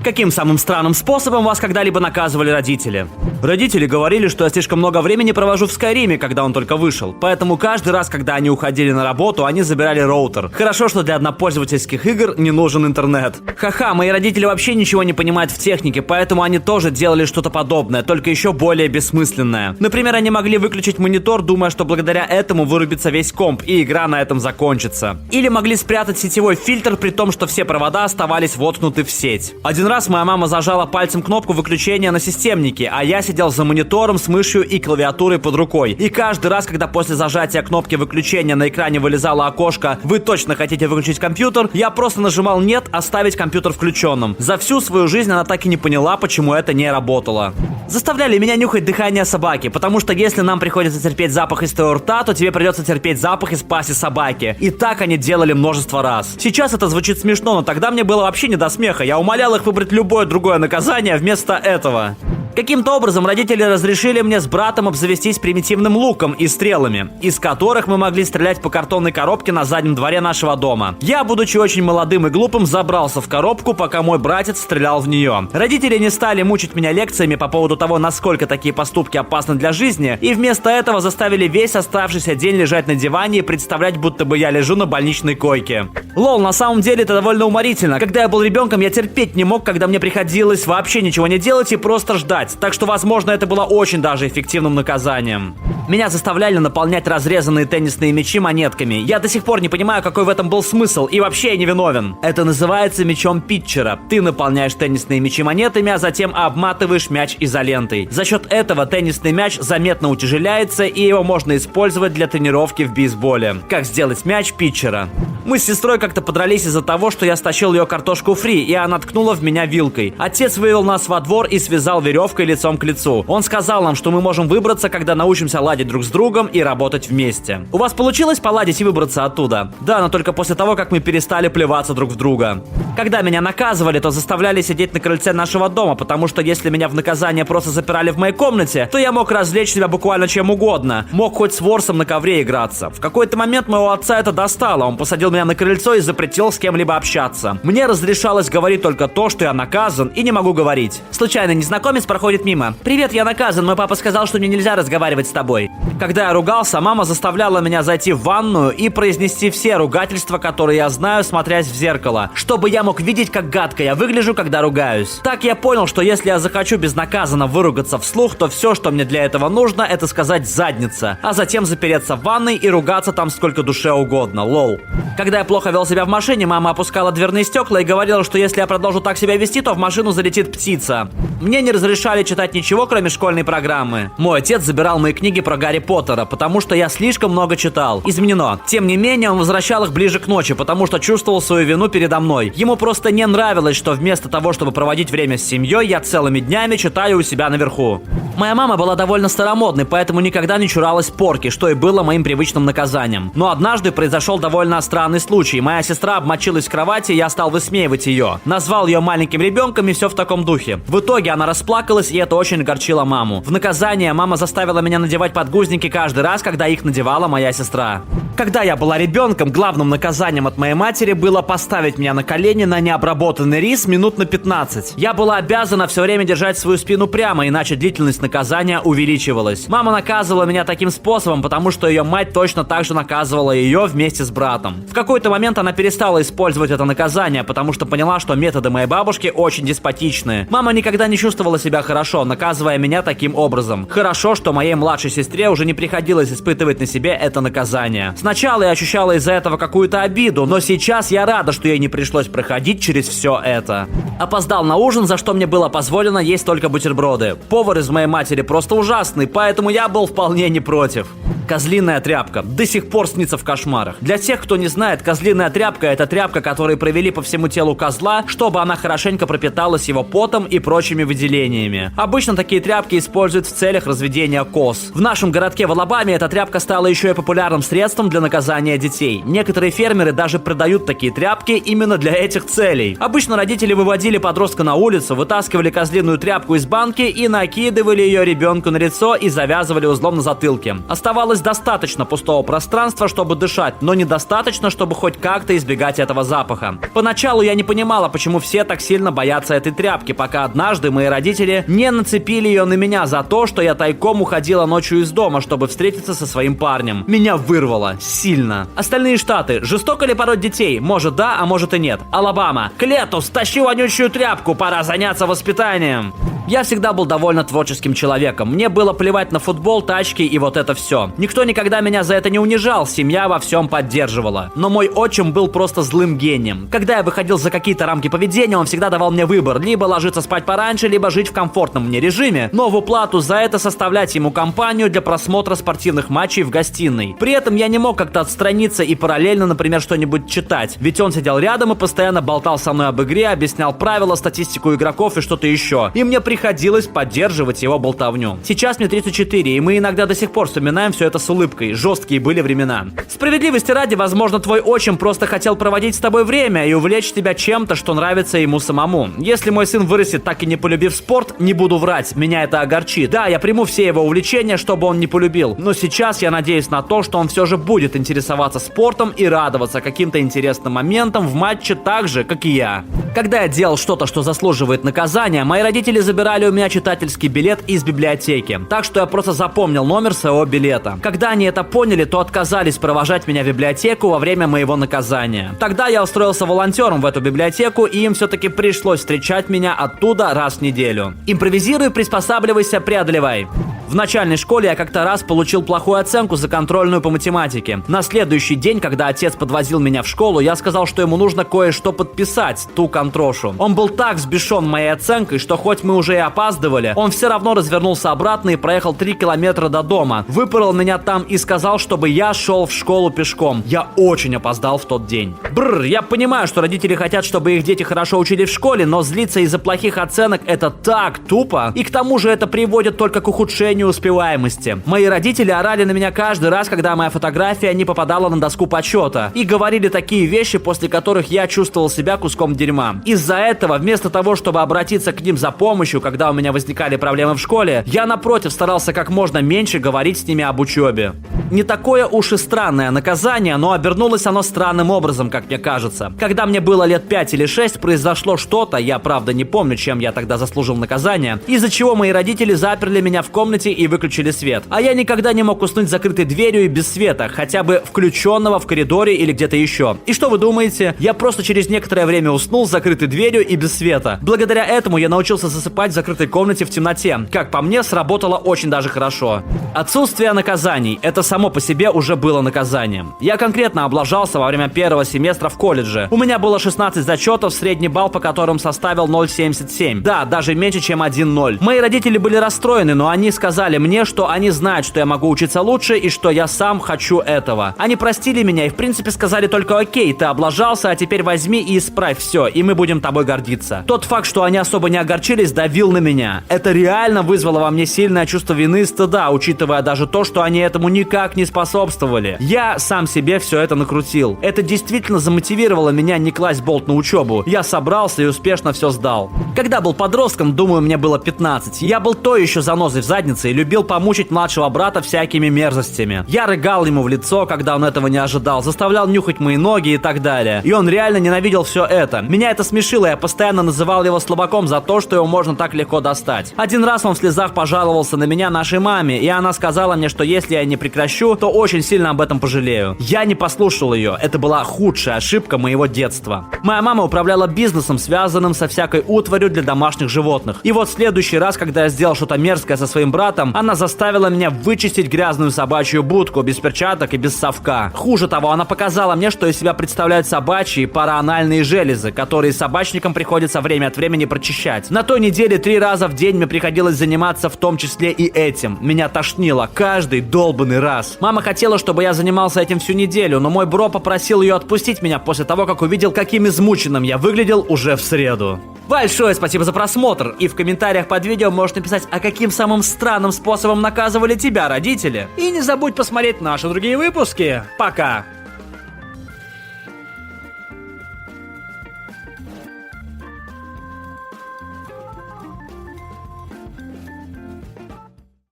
Каким самым странным способом вас когда-либо наказывали родители? Родители говорили, что я слишком много времени провожу в Скайриме, когда он только вышел. Поэтому каждый раз, когда они уходили на работу, они забирали роутер. Хорошо, что для однопользовательских игр не нужен интернет. Ха-ха, мои родители вообще ничего не понимают в технике, поэтому они тоже делали что-то подобное, только еще более бессмысленное. Например, они могли выключить монитор, думая, что благодаря этому вырубится весь комп и игра на этом закончится. Или могли спрятать сетевой фильтр, при том, что все провода оставались воткнуты в сеть. Один раз моя мама зажала пальцем кнопку выключения на системнике, а я сидел за монитором с мышью и клавиатурой под рукой. И каждый раз, когда после зажатия кнопки выключения на экране вылезало окошко «Вы точно хотите выключить компьютер?», я просто нажимал «Нет», оставить компьютер включенным. За всю свою жизнь она так и не поняла, почему это не работало. Заставляли меня нюхать дыхание собаки, потому что если нам приходится терпеть запах из твоего рта, то тебе придется терпеть запах из пасти собаки. И так они делали множество раз. Сейчас это звучит смешно, но тогда мне было вообще не до смеха. Я умолял их выбрать любое другое наказание вместо этого. Каким-то образом родители разрешили мне с братом обзавестись примитивным луком и стрелами, из которых мы могли стрелять по картонной коробке на заднем дворе нашего дома. Я, будучи очень молодым и глупым, забрался в коробку, пока мой братец стрелял в нее. Родители не стали мучить меня лекциями по поводу того, насколько такие поступки опасны для жизни, и вместо этого заставили весь оставшийся день лежать на диване и представлять, будто бы я лежу на больничной койке. Лол, на самом деле это довольно уморительно. Когда я был ребенком, я терпеть не мог, когда мне приходилось вообще ничего не делать и просто ждать. Так что, возможно, это было очень даже эффективным наказанием. Меня заставляли наполнять разрезанные теннисные мячи монетками. Я до сих пор не понимаю, какой в этом был смысл, и вообще я не виновен. Это называется мячом питчера. Ты наполняешь теннисные мячи монетами, а затем обматываешь мяч изолентой. За счет этого теннисный мяч заметно утяжеляется, и его можно использовать для тренировки в бейсболе. Как сделать мяч питчера? Мы с сестрой как-то подрались из-за того, что я стащил ее картошку фри, и она ткнула в меня вилкой. Отец вывел нас во двор и связал веревкой лицом к лицу. Он сказал нам, что мы можем выбраться, когда научимся ладить друг с другом и работать вместе. У вас получилось поладить и выбраться оттуда? Да, но только после того, как мы перестали плеваться друг в друга. Когда меня наказывали, то заставляли сидеть на крыльце нашего дома, потому что если меня в наказание просто запирали в моей комнате, то я мог развлечь себя буквально чем угодно. Мог хоть с ворсом на ковре играться. В какой-то момент моего отца это достало. Он посадил меня на крыльцо и запретил с кем-либо общаться. Мне разрешалось говорить только то, что я наказан и не могу говорить. Случайный незнакомец проходит мимо. «Привет, я наказан. Мой папа сказал, что мне нельзя разговаривать с тобой». Когда я ругался, мама заставляла меня зайти в ванную и произнести все ругательства, которые я знаю, смотрясь в зеркало, чтобы я мог видеть, как гадко я выгляжу, когда ругаюсь. Так я понял, что если я захочу безнаказанно выругаться вслух, то все, что мне для этого нужно, это сказать «задница», а затем запереться в ванной и ругаться там сколько душе угодно. Лол. Когда я плохо вел себя в машине, мама опускала дверные стекла и говорила, что если я продолжу так себя вести, то в машину залетит птица. Мне не разрешали читать ничего, кроме школьной программы. Мой отец забирал мои книги про Гарри Поттера, потому что я слишком много читал. Изменено. Тем не менее, он возвращал их ближе к ночи, потому что чувствовал свою вину передо мной. Ему просто не нравилось, что вместо того, чтобы проводить время с семьей, я целыми днями читаю у себя наверху. Моя мама была довольно старомодной, поэтому никогда не чуралась порки, что и было моим привычным наказанием. Но однажды произошел довольно странный случай. Моя сестра обмочилась в кровати, и я стал высмеивать ее. Назвал ее маленьким ребенком и все в таком духе. В итоге она расплакалась, и это очень огорчило маму. В наказание мама заставила меня надевать подгузники каждый раз, когда их надевала моя сестра. Когда я была ребенком, главным наказанием от моей матери было поставить меня на колени на необработанный рис минут на 15. Я была обязана все время держать свою спину прямо, иначе длительность наказания увеличивалась. Мама наказывала меня таким способом, потому что ее мать точно так же наказывала ее вместе с братом. В какой-то момент она перестала использовать это наказание, потому что поняла, что методы моей бабушки очень деспотичные. Мама никогда не чувствовала себя хорошо, наказывая меня таким образом. Хорошо, что моей младшей сестре уже не приходилось испытывать на себе это наказание. Сначала я ощущала из-за этого какую-то обиду, но сейчас я рада, что ей не пришлось проходить через все это. Опоздал на ужин, за что мне было позволено есть только бутерброды. Повар из моей матери просто ужасный, поэтому я был вполне не против. Козлиная тряпка. До сих пор снится в кошмарах. Для тех, кто не знает, козлиная тряпка — это тряпка, которую провели по всему телу козла, чтобы она хорошенько пропиталась его потом и прочими выделениями. семьями. Обычно такие тряпки используют в целях разведения коз. В нашем городке в Алабаме эта тряпка стала еще и популярным средством для наказания детей. Некоторые фермеры даже продают такие тряпки именно для этих целей. Обычно родители выводили подростка на улицу, вытаскивали козлиную тряпку из банки и накидывали ее ребенку на лицо и завязывали узлом на затылке. Оставалось достаточно пустого пространства, чтобы дышать, но недостаточно, чтобы хоть как-то избегать этого запаха. Поначалу я не понимала, почему все так сильно боятся этой тряпки, пока однажды мои родители не нацепили ее на меня за то, что я тайком уходила ночью из дома, чтобы встретиться со своим парнем. Меня вырвало. Сильно. Остальные штаты. Жестоко ли пороть детей? Может да, а может и нет. Алабама. Клетус, тащи вонючую тряпку, пора заняться воспитанием. Я всегда был довольно творческим человеком. Мне было плевать на футбол, тачки и вот это все. Никто никогда меня за это не унижал, семья во всем поддерживала. Но мой отчим был просто злым гением. Когда я выходил за какие-то рамки поведения, он всегда давал мне выбор: либо ложиться спать пораньше, либо жить в комфортном мне режиме, но в уплату за это составлять ему компанию для просмотра спортивных матчей в гостиной. При этом я не мог как-то отстраниться и параллельно, например, что-нибудь читать, ведь он сидел рядом и постоянно болтал со мной об игре, объяснял правила, статистику игроков и что-то еще. И мне приходилось поддерживать его болтовню. Сейчас мне 34, и мы иногда до сих пор вспоминаем все это с улыбкой. Жесткие были времена. Справедливости ради, возможно, твой отчим просто хотел проводить с тобой время и увлечь тебя чем-то, что нравится ему самому. Если мой сын вырастет, так и не полюбив спорт, не буду врать, меня это огорчит. Да, я приму все его увлечения, чтобы он не полюбил, но сейчас я надеюсь на то, что он все же будет интересоваться спортом и радоваться каким-то интересным моментам в матче так же, как и я. Когда я делал что-то, что заслуживает наказания, мои родители забирали у меня читательский билет из библиотеки, так что я просто запомнил номер своего билета. Когда они это поняли, то отказались провожать меня в библиотеку во время моего наказания. Тогда я устроился волонтером в эту библиотеку, и им все-таки пришлось встречать меня оттуда раз в неделю. Импровизируй, приспосабливайся, преодолевай. В начальной школе я как-то раз получил плохую оценку за контрольную по математике. На следующий день, когда отец подвозил меня в школу, я сказал, что ему нужно кое-что подписать, ту контрошу. Он был так взбешен моей оценкой, что хоть мы уже и опаздывали, он все равно развернулся обратно и проехал 3 километра до дома, выпорол меня там и сказал, чтобы я шел в школу пешком. Я очень опоздал в тот день. Я понимаю, что родители хотят, чтобы их дети хорошо учили в школе, но злиться из-за плохих оценок — это так тупо. И к тому же это приводит только к ухудшению успеваемости. Мои родители орали на меня каждый раз, когда моя фотография не попадала на доску почета, и говорили такие вещи, после которых я чувствовал себя куском дерьма. Из-за этого, вместо того, чтобы обратиться к ним за помощью, когда у меня возникали проблемы в школе, я, напротив, старался как можно меньше говорить с ними об учебе. Не такое уж и странное наказание, но обернулось оно странным образом, как мне кажется. Когда мне было лет 5 или 6, произошло что-то, я правда не помню, чем я тогда заслужил наказание, из-за чего мои родители заперли меня в комнате и выключили свет. А я никогда не мог уснуть с закрытой дверью и без света, хотя бы включенного в коридоре или где-то еще. И что вы думаете? Я просто через некоторое время уснул с закрытой дверью и без света. Благодаря этому я научился засыпать в закрытой комнате в темноте. Как по мне, сработало очень даже хорошо. Отсутствие наказаний — это само по себе уже было наказанием. Я конкретно облажался во время первого семестра в колледже. У меня было 16 зачетов, средний балл по которым составил 0,77. Да, даже меньше, чем 1,0. Мои родители были расстроены, но они сказали мне, что они знают, что я могу учиться лучше и что я сам хочу этого. Они простили меня и в принципе сказали только: окей, ты облажался, а теперь возьми и исправь все, и мы будем тобой гордиться. Тот факт, что они особо не огорчились, давил на меня. Это реально вызвало во мне сильное чувство вины и стыда, учитывая даже то, что они этому никак не способствовали. Я сам себе все это накрутил. Это действительно замотивировало меня не класть болт на учебу. Я собрался и успешно все сдал. Когда был подростком, думаю, мне было 15, я был той еще занозой в заднице и любил помучить младшего брата всякими мерзостями. Я рыгал ему в лицо, когда он этого не ожидал, заставлял нюхать мои ноги и так далее. И он реально ненавидел все это. Меня это смешило, я постоянно называл его слабаком за то, что его можно так легко достать. Один раз он в слезах пожаловался на меня нашей маме, и она сказала мне, что если я не прекращу, то очень сильно об этом пожалею. Я не послушал ее. Это была худшая ошибка моего детства. Моя мама управляла бизнесом, связанным со всякой утварью для домашних животных. И вот в следующий раз, когда я сделал что-то мерзкое со своим братом, она заставила меня вычистить грязную собачью будку без перчаток и без совка. Хуже того, она показала мне, что из себя представляют собачьи параанальные железы, которые собачникам приходится время от времени прочищать. На той неделе 3 раза в день мне приходилось заниматься в том числе и этим. Меня тошнило каждый долбанный раз. Мама хотела, чтобы я занимался этим всю неделю, но мой бро попросил ее отпустить меня после того, как увидел, каким измученным я выглядел уже в среду. Большое спасибо за просмотр, и в комментариях под видео можешь написать, а каким самым странным способом наказывали тебя родители. И не забудь посмотреть наши другие выпуски. Пока!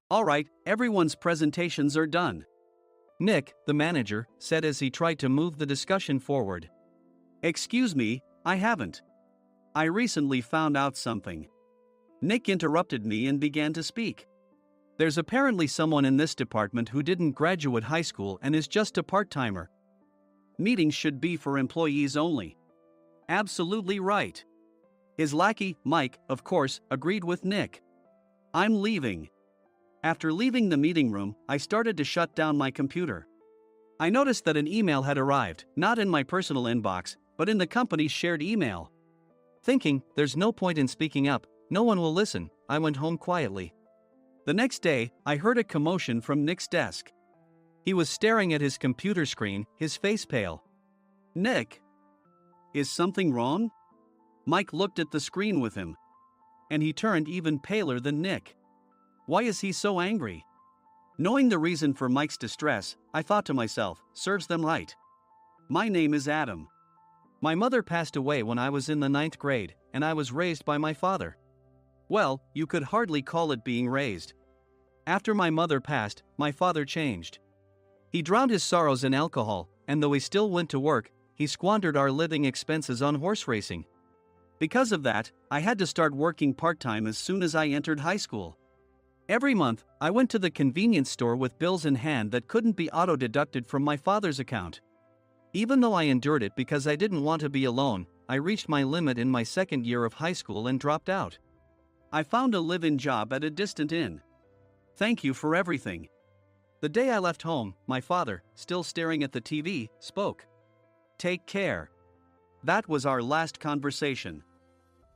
All right, everyone's presentations are done. Nick, the manager, said as he tried to move the discussion forward. Excuse me, I haven't. I recently found out something. Nick interrupted me and began to speak. There's apparently someone in this department who didn't graduate high school and is just a part-timer. Meetings should be for employees only. Absolutely right. His lackey, Mike, of course, agreed with Nick. I'm leaving. After leaving the meeting room, I started to shut down my computer. I noticed that an email had arrived, not in my personal inbox, but in the company's shared email. Thinking, there's no point in speaking up, no one will listen, I went home quietly. The next day, I heard a commotion from Nick's desk. He was staring at his computer screen, his face pale. Nick! Is something wrong? Mike looked at the screen with him. And he turned even paler than Nick. Why is he so angry? Knowing the reason for Mike's distress, I thought to myself, serves them right. My name is Adam. My mother passed away when I was in the 9th grade, and I was raised by my father. Well, you could hardly call it being raised. After my mother passed, my father changed. He drowned his sorrows in alcohol, and though he still went to work, he squandered our living expenses on horse racing. Because of that, I had to start working part-time as soon as I entered high school. Every month, I went to the convenience store with bills in hand that couldn't be auto-deducted from my father's account. Even though I endured it because I didn't want to be alone, I reached my limit in my second year of high school and dropped out. I found a live-in job at a distant inn. Thank you for everything. The day I left home, my father, still staring at the TV, spoke. Take care. That was our last conversation.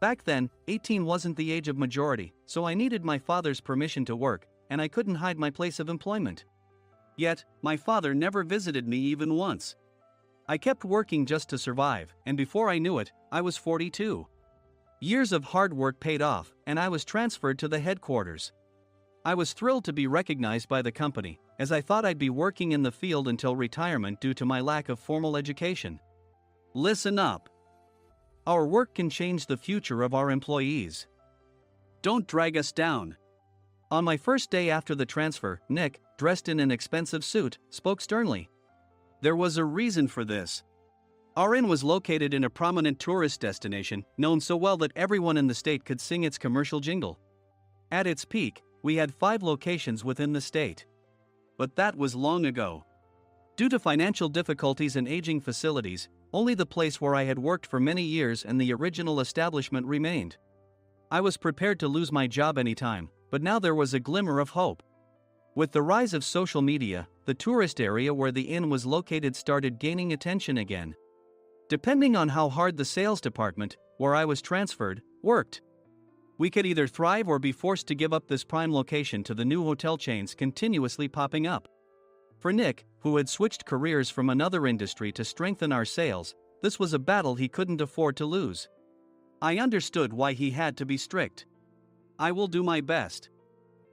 Back then, 18 wasn't the age of majority, so I needed my father's permission to work, and I couldn't hide my place of employment. Yet, my father never visited me even once. I kept working just to survive, and before I knew it, I was 42. Years of hard work paid off, and I was transferred to the headquarters. I was thrilled to be recognized by the company, as I thought I'd be working in the field until retirement due to my lack of formal education. Listen up. Our work can change the future of our employees. Don't drag us down. On my first day after the transfer, Nick, dressed in an expensive suit, spoke sternly. There was a reason for this. Our inn was located in a prominent tourist destination, known so well that everyone in the state could sing its commercial jingle. At its peak, we had 5 locations within the state. But that was long ago. Due to financial difficulties and aging facilities, only the place where I had worked for many years and the original establishment remained. I was prepared to lose my job anytime, but now there was a glimmer of hope. With the rise of social media, the tourist area where the inn was located started gaining attention again. Depending on how hard the sales department, where I was transferred, worked, we could either thrive or be forced to give up this prime location to the new hotel chains continuously popping up. For Nick, who had switched careers from another industry to strengthen our sales, this was a battle he couldn't afford to lose. I understood why he had to be strict. I will do my best.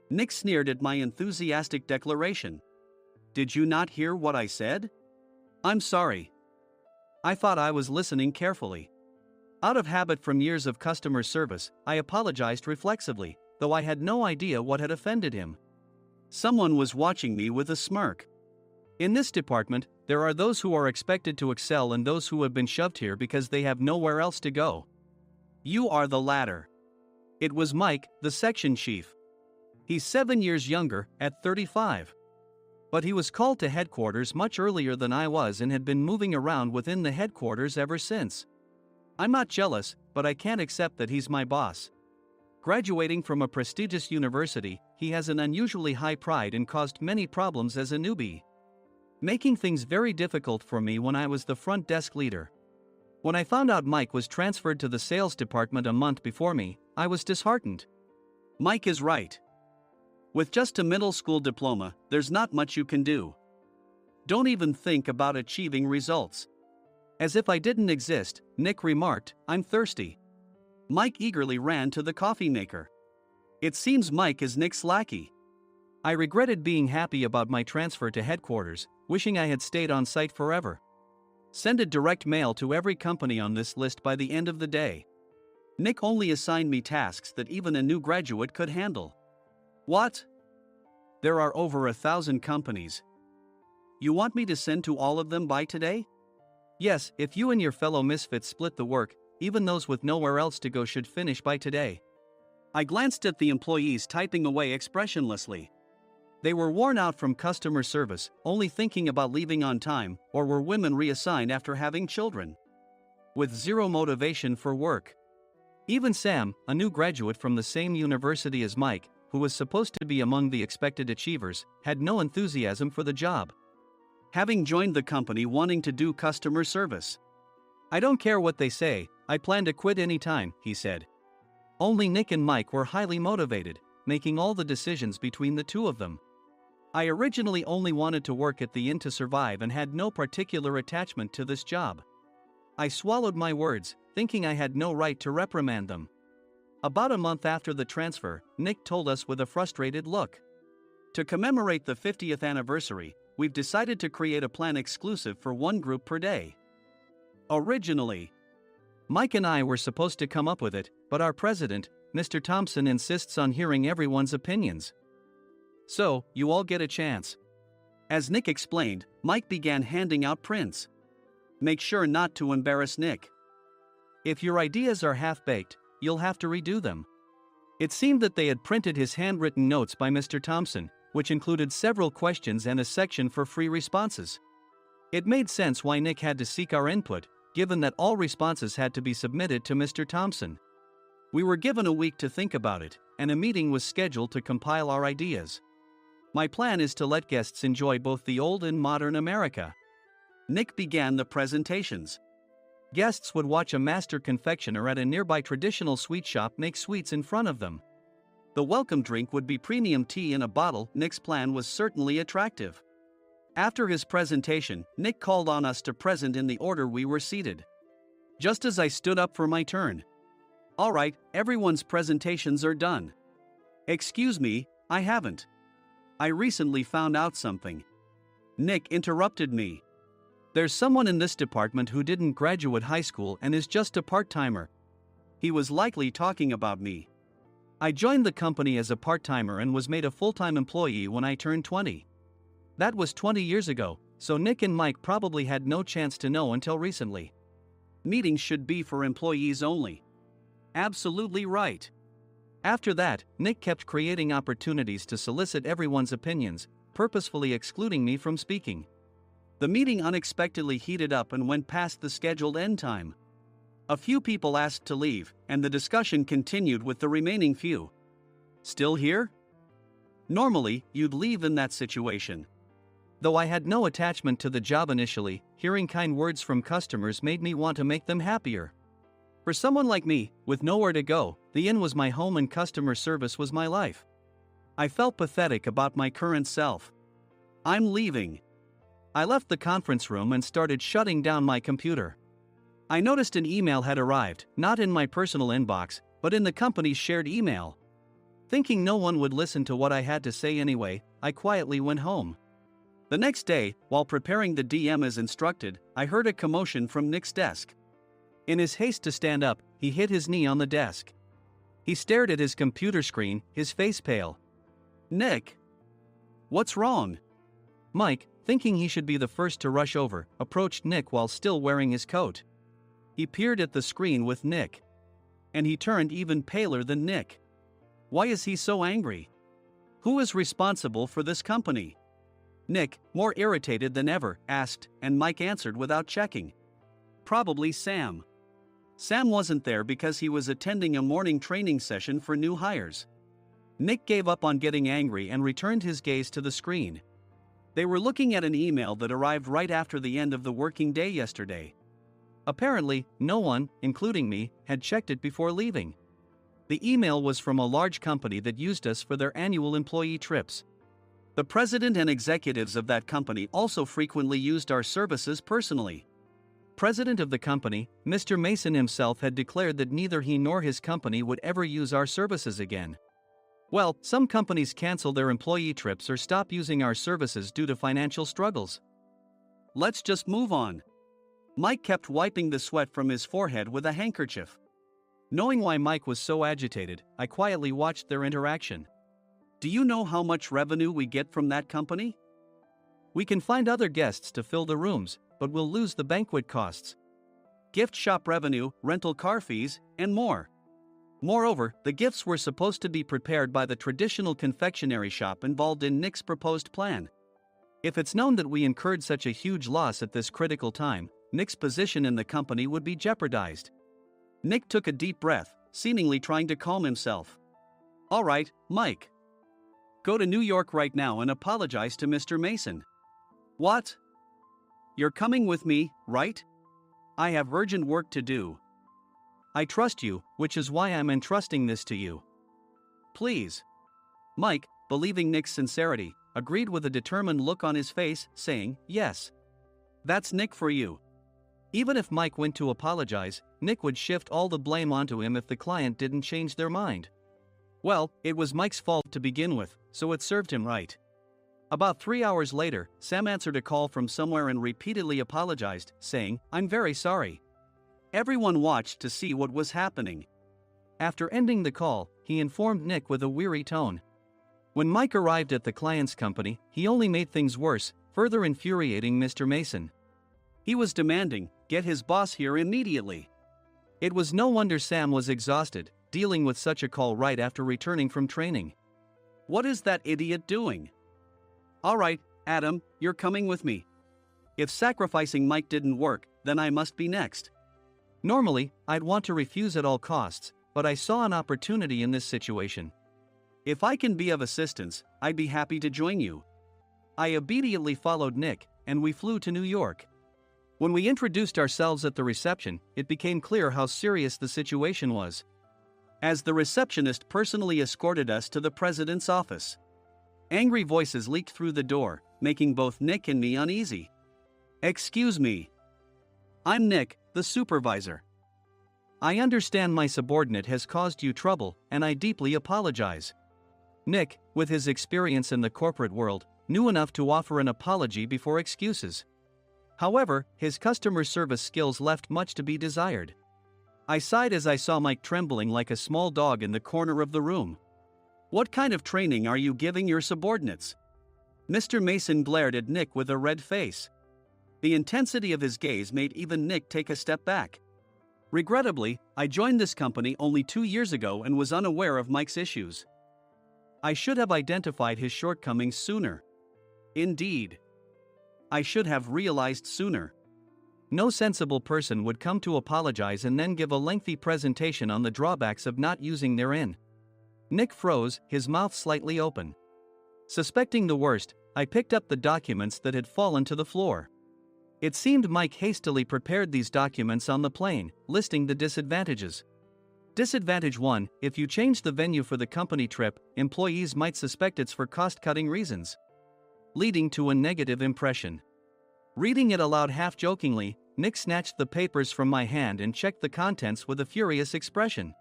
Nick sneered at my enthusiastic declaration. Did you not hear what I said? I'm sorry. I thought I was listening carefully. Out of habit from years of customer service, I apologized reflexively, though I had no idea what had offended him. Someone was watching me with a smirk. In this department, there are those who are expected to excel and those who have been shoved here because they have nowhere else to go. You are the latter. It was Mike, the section chief. He's 7 years younger, at 35. But he was called to headquarters much earlier than I was and had been moving around within the headquarters ever since. I'm not jealous, but I can't accept that he's my boss. Graduating from a prestigious university, he has an unusually high pride and caused many problems as a newbie, making things very difficult for me when I was the front desk leader. When I found out Mike was transferred to the sales department a month before me, I was disheartened. Mike is right. With just a middle school diploma, there's not much you can do. Don't even think about achieving results. As if I didn't exist, Nick remarked, I'm thirsty. Mike eagerly ran to the coffee maker. It seems Mike is Nick's lackey. I regretted being happy about my transfer to headquarters, wishing I had stayed on site forever. Send a direct mail to every company on this list by the end of the day. Nick only assigned me tasks that even a new graduate could handle. What? There are over 1,000 companies. You want me to send to all of them by today? Yes, if you and your fellow misfits split the work, even those with nowhere else to go should finish by today. I glanced at the employees typing away expressionlessly. They were worn out from customer service, only thinking about leaving on time, or were women reassigned after having children. With zero motivation for work. Even Sam, a new graduate from the same university as Mike, who was supposed to be among the expected achievers, had no enthusiasm for the job. Having joined the company wanting to do customer service. I don't care what they say, I plan to quit anytime, he said. Only Nick and Mike were highly motivated, making all the decisions between the two of them. I originally only wanted to work at the inn to survive and had no particular attachment to this job. I swallowed my words, thinking I had no right to reprimand them. About a month after the transfer, Nick told us with a frustrated look. To commemorate the 50th anniversary, we've decided to create a plan exclusive for one group per day. Originally, Mike and I were supposed to come up with it, but our president, Mr. Thompson, insists on hearing everyone's opinions. So, you all get a chance. As Nick explained, Mike began handing out prints. Make sure not to embarrass Nick. If your ideas are half-baked, you'll have to redo them. It seemed that they had printed his handwritten notes by Mr. Thompson, which included several questions and a section for free responses. It made sense why Nick had to seek our input, given that all responses had to be submitted to Mr. Thompson. We were given a week to think about it, and a meeting was scheduled to compile our ideas. My plan is to let guests enjoy both the old and modern America. Nick began the presentations. Guests would watch a master confectioner at a nearby traditional sweet shop make sweets in front of them. The welcome drink would be premium tea in a bottle. Nick's plan was certainly attractive. After his presentation, Nick called on us to present in the order we were seated. Just as I stood up for my turn. All right, everyone's presentations are done. Excuse me, I haven't. I recently found out something. Nick interrupted me. There's someone in this department who didn't graduate high school and is just a part-timer. He was likely talking about me. I joined the company as a part-timer and was made a full-time employee when I turned 20. That was 20 years ago, so Nick and Mike probably had no chance to know until recently. Meetings should be for employees only. Absolutely right. After that, Nick kept creating opportunities to solicit everyone's opinions, purposefully excluding me from speaking. The meeting unexpectedly heated up and went past the scheduled end time. A few people asked to leave, and the discussion continued with the remaining few. Still here? Normally, you'd leave in that situation. Though I had no attachment to the job initially, hearing kind words from customers made me want to make them happier. For someone like me, with nowhere to go, the inn was my home and customer service was my life. I felt pathetic about my current self. I'm leaving. I left the conference room and started shutting down my computer. I noticed an email had arrived, not in my personal inbox, but in the company's shared email. Thinking no one would listen to what I had to say anyway, I quietly went home. The next day, while preparing the DM as instructed, I heard a commotion from Nick's desk. In his haste to stand up, he hit his knee on the desk. He stared at his computer screen, his face pale. Nick! What's wrong? Mike, thinking he should be the first to rush over, approached Nick while still wearing his coat. He peered at the screen with Nick. And he turned even paler than Nick. Why is he so angry? Who is responsible for this company? Nick, more irritated than ever, asked, and Mike answered without checking. Probably Sam. Sam wasn't there because he was attending a morning training session for new hires. Nick gave up on getting angry and returned his gaze to the screen. They were looking at an email that arrived right after the end of the working day yesterday. Apparently, no one, including me, had checked it before leaving. The email was from a large company that used us for their annual employee trips. The president and executives of that company also frequently used our services personally. President of the company, Mr. Mason himself had declared that neither he nor his company would ever use our services again. Well, some companies cancel their employee trips or stop using our services due to financial struggles. Let's just move on. Mike kept wiping the sweat from his forehead with a handkerchief. Knowing why Mike was so agitated, I quietly watched their interaction. Do you know how much revenue we get from that company? We can find other guests to fill the rooms, but we'll lose the banquet costs, gift shop revenue, rental car fees, and more. Moreover, the gifts were supposed to be prepared by the traditional confectionery shop involved in Nick's proposed plan. If it's known that we incurred such a huge loss at this critical time, Nick's position in the company would be jeopardized. Nick took a deep breath, seemingly trying to calm himself. All right, Mike. Go to New York right now and apologize to Mr. Mason. What? You're coming with me, right? I have urgent work to do. I trust you, which is why I'm entrusting this to you. Please. Mike, believing Nick's sincerity, agreed with a determined look on his face, saying, yes. That's Nick for you. Even if Mike went to apologize, Nick would shift all the blame onto him if the client didn't change their mind. Well, it was Mike's fault to begin with, so it served him right. About 3 hours later, Sam answered a call from somewhere and repeatedly apologized, saying, I'm very sorry. Everyone watched to see what was happening. After ending the call, he informed Nick with a weary tone. When Mike arrived at the client's company, he only made things worse, further infuriating Mr. Mason. He was demanding, get his boss here immediately. It was no wonder Sam was exhausted, dealing with such a call right after returning from training. What is that idiot doing? All right, Adam, you're coming with me. If sacrificing Mike didn't work, then I must be next. Normally, I'd want to refuse at all costs, but I saw an opportunity in this situation. If I can be of assistance, I'd be happy to join you. I immediately followed Nick, and we flew to New York. When we introduced ourselves at the reception, it became clear how serious the situation was, as the receptionist personally escorted us to the president's office. Angry voices leaked through the door, making both Nick and me uneasy. Excuse me. I'm Nick, the supervisor. I understand my subordinate has caused you trouble, and I deeply apologize. Nick, with his experience in the corporate world, knew enough to offer an apology before excuses. However, his customer service skills left much to be desired. I sighed as I saw Mike trembling like a small dog in the corner of the room. What kind of training are you giving your subordinates? Mr. Mason glared at Nick with a red face. The intensity of his gaze made even Nick take a step back. Regrettably, I joined this company only 2 years ago and was unaware of Mike's issues. I should have identified his shortcomings sooner. Indeed. I should have realized sooner. No sensible person would come to apologize and then give a lengthy presentation on the drawbacks of not using their in. Nick froze, his mouth slightly open. Suspecting the worst, I picked up the documents that had fallen to the floor. It seemed Mike hastily prepared these documents on the plane, listing the disadvantages. Disadvantage 1: if you change the venue for the company trip, employees might suspect it's for cost-cutting reasons, leading to a negative impression. Reading it aloud half-jokingly, Nick snatched the papers from my hand and checked the contents with a furious expression.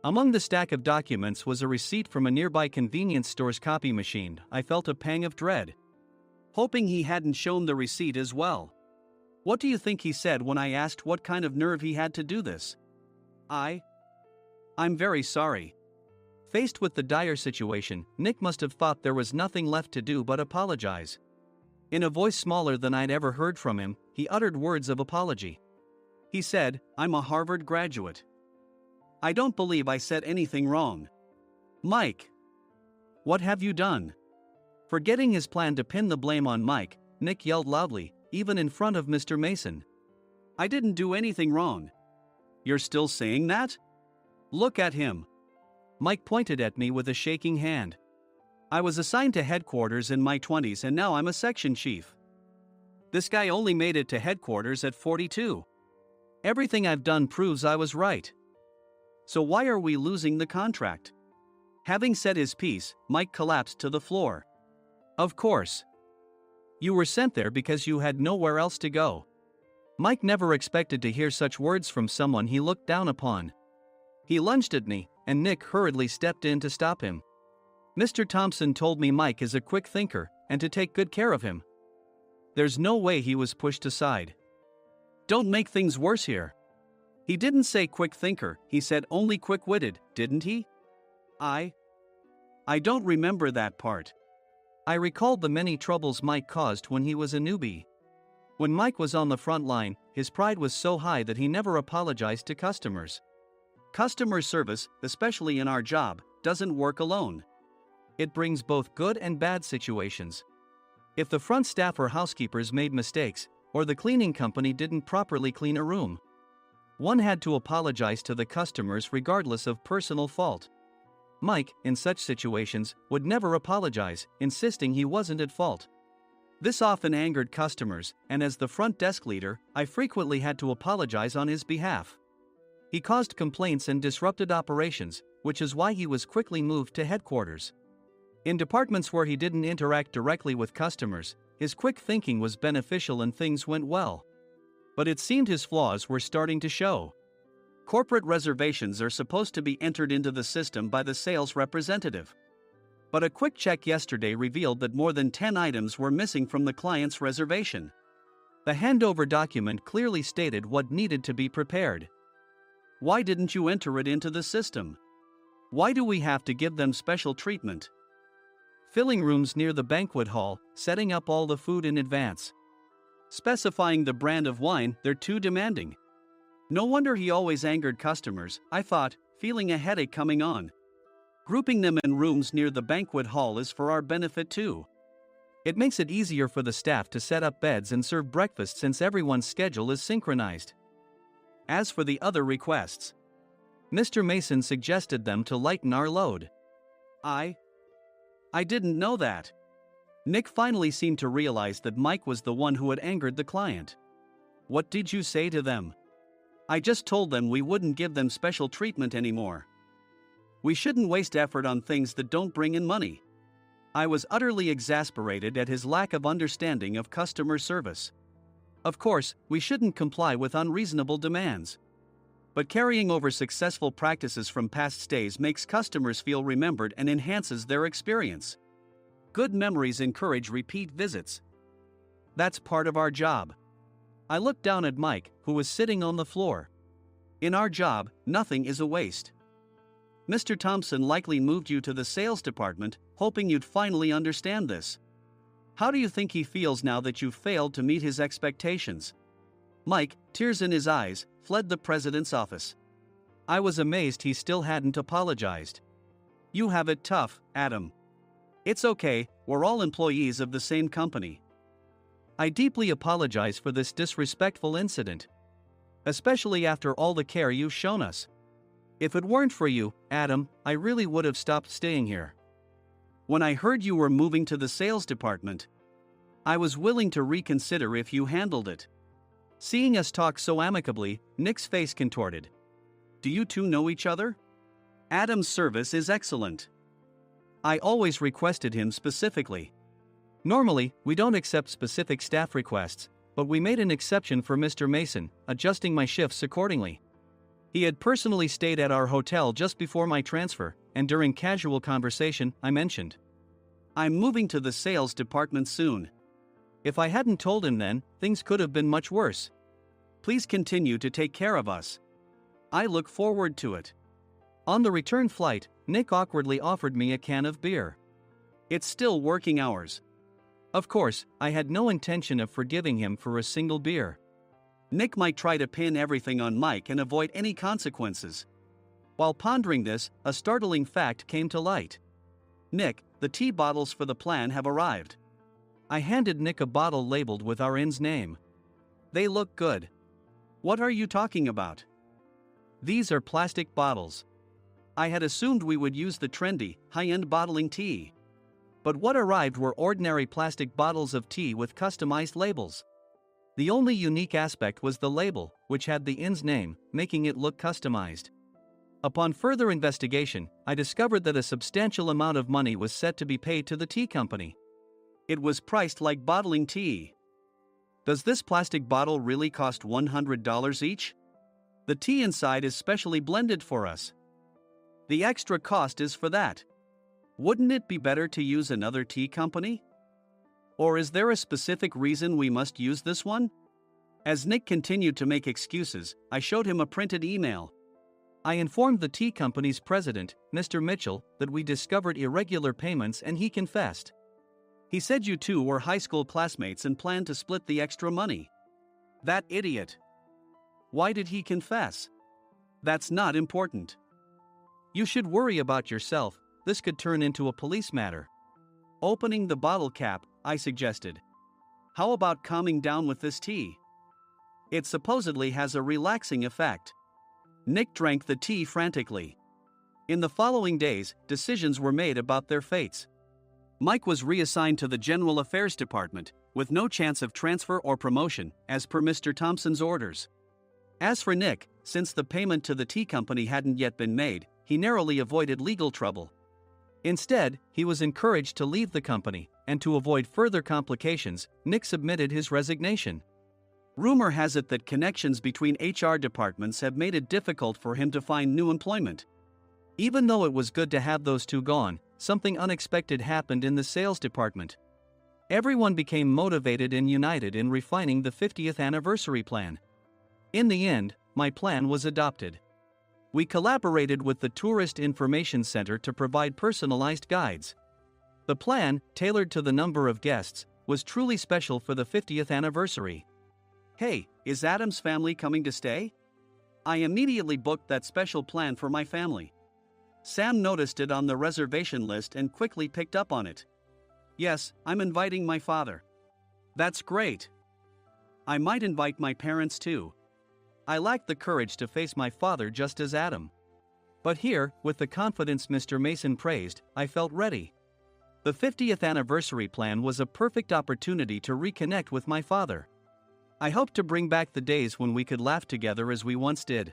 Among the stack of documents was a receipt from a nearby convenience store's copy machine. I felt a pang of dread, hoping he hadn't shown the receipt as well. What do you think he said when I asked what kind of nerve he had to do this? I'm very sorry. Faced with the dire situation, Nick must have thought there was nothing left to do but apologize. In a voice smaller than I'd ever heard from him, he uttered words of apology. He said, I'm a Harvard graduate. I don't believe I said anything wrong. Mike, what have you done? Forgetting his plan to pin the blame on Mike, Nick yelled loudly, even in front of Mr. Mason. I didn't do anything wrong. You're still saying that? Look at him. Mike pointed at me with a shaking hand. I was assigned to headquarters in my 20s and now I'm a section chief. This guy only made it to headquarters at 42. Everything I've done proves I was right. So why are we losing the contract? Having said his piece, Mike collapsed to the floor. Of course. You were sent there because you had nowhere else to go. Mike never expected to hear such words from someone he looked down upon. He lunged at me, and Nick hurriedly stepped in to stop him. Mr. Thompson told me Mike is a quick thinker, and to take good care of him. There's no way he was pushed aside. Don't make things worse here. He didn't say quick thinker, he said only quick-witted, didn't he? I don't remember that part. I recalled the many troubles Mike caused when he was a newbie. When Mike was on the front line, his pride was so high that he never apologized to customers. Customer service, especially in our job, doesn't work alone. It brings both good and bad situations. If the front staff or housekeepers made mistakes, or the cleaning company didn't properly clean a room, one had to apologize to the customers regardless of personal fault. Mike, in such situations, would never apologize, insisting he wasn't at fault. This often angered customers, and as the front desk leader, I frequently had to apologize on his behalf. He caused complaints and disrupted operations, which is why he was quickly moved to headquarters. In departments where he didn't interact directly with customers, his quick thinking was beneficial and things went well. But it seemed his flaws were starting to show. Corporate reservations are supposed to be entered into the system by the sales representative. But a quick check yesterday revealed that more than 10 items were missing from the client's reservation. The handover document clearly stated what needed to be prepared. Why didn't you enter it into the system? Why do we have to give them special treatment? Filling rooms near the banquet hall, setting up all the food in advance. Specifying the brand of wine, they're too demanding. No wonder he always angered customers, I thought, feeling a headache coming on. Grouping them in rooms near the banquet hall is for our benefit too. It makes it easier for the staff to set up beds and serve breakfast since everyone's schedule is synchronized. As for the other requests, Mr. Mason suggested them to lighten our load. I didn't know that. Nick finally seemed to realize that Mike was the one who had angered the client. What did you say to them? I just told them we wouldn't give them special treatment anymore. We shouldn't waste effort on things that don't bring in money. I was utterly exasperated at his lack of understanding of customer service. Of course, we shouldn't comply with unreasonable demands. But carrying over successful practices from past stays makes customers feel remembered and enhances their experience. Good memories encourage repeat visits. That's part of our job. I looked down at Mike, who was sitting on the floor. In our job, nothing is a waste. Mr. Thompson likely moved you to the sales department, hoping you'd finally understand this. How do you think he feels now that you've failed to meet his expectations? Mike, tears in his eyes, fled the president's office. I was amazed he still hadn't apologized. You have it tough, Adam. It's okay, we're all employees of the same company. I deeply apologize for this disrespectful incident. Especially after all the care you've shown us. If it weren't for you, Adam, I really would have stopped staying here. When I heard you were moving to the sales department, I was willing to reconsider if you handled it. Seeing us talk so amicably, Nick's face contorted. Do you two know each other? Adam's service is excellent. I always requested him specifically. Normally, we don't accept specific staff requests, but we made an exception for Mr. Mason, adjusting my shifts accordingly. He had personally stayed at our hotel just before my transfer, and during casual conversation, I mentioned, I'm moving to the sales department soon. If I hadn't told him then, things could have been much worse. Please continue to take care of us. I look forward to it. On the return flight, Nick awkwardly offered me a can of beer. It's still working hours. Of course, I had no intention of forgiving him for a single beer. Nick might try to pin everything on Mike and avoid any consequences. While pondering this, a startling fact came to light. Nick, the tea bottles for the plan have arrived. I handed Nick a bottle labeled with our inn's name. They look good. What are you talking about? These are plastic bottles. I had assumed we would use the trendy, high-end bottling tea. But what arrived were ordinary plastic bottles of tea with customized labels. The only unique aspect was the label, which had the inn's name, making it look customized. Upon further investigation, I discovered that a substantial amount of money was set to be paid to the tea company. It was priced like bottling tea. Does this plastic bottle really cost $100 each? The tea inside is specially blended for us. The extra cost is for that. Wouldn't it be better to use another tea company? Or is there a specific reason we must use this one? As Nick continued to make excuses, I showed him a printed email. I informed the tea company's president, Mr. Mitchell, that we discovered irregular payments and he confessed. He said you two were high school classmates and planned to split the extra money. That idiot. Why did he confess? That's not important. You should worry about yourself, this could turn into a police matter. Opening the bottle cap, I suggested. How about calming down with this tea? It supposedly has a relaxing effect. Nick drank the tea frantically. In the following days, decisions were made about their fates. Mike was reassigned to the General Affairs Department, with no chance of transfer or promotion, as per Mr. Thompson's orders. As for Nick, since the payment to the tea company hadn't yet been made, he narrowly avoided legal trouble. Instead, he was encouraged to leave the company, and to avoid further complications, Nick submitted his resignation. Rumor has it that connections between HR departments have made it difficult for him to find new employment. Even though it was good to have those two gone, something unexpected happened in the sales department. Everyone became motivated and united in refining the 50th anniversary plan. In the end, my plan was adopted. We collaborated with the Tourist Information Center to provide personalized guides. The plan, tailored to the number of guests, was truly special for the 50th anniversary. Hey, is Adam's family coming to stay? I immediately booked that special plan for my family. Sam noticed it on the reservation list and quickly picked up on it. Yes, I'm inviting my father. That's great. I might invite my parents too. I lacked the courage to face my father just as Adam. But here, with the confidence Mr. Mason praised, I felt ready. The 50th anniversary plan was a perfect opportunity to reconnect with my father. I hoped to bring back the days when we could laugh together as we once did.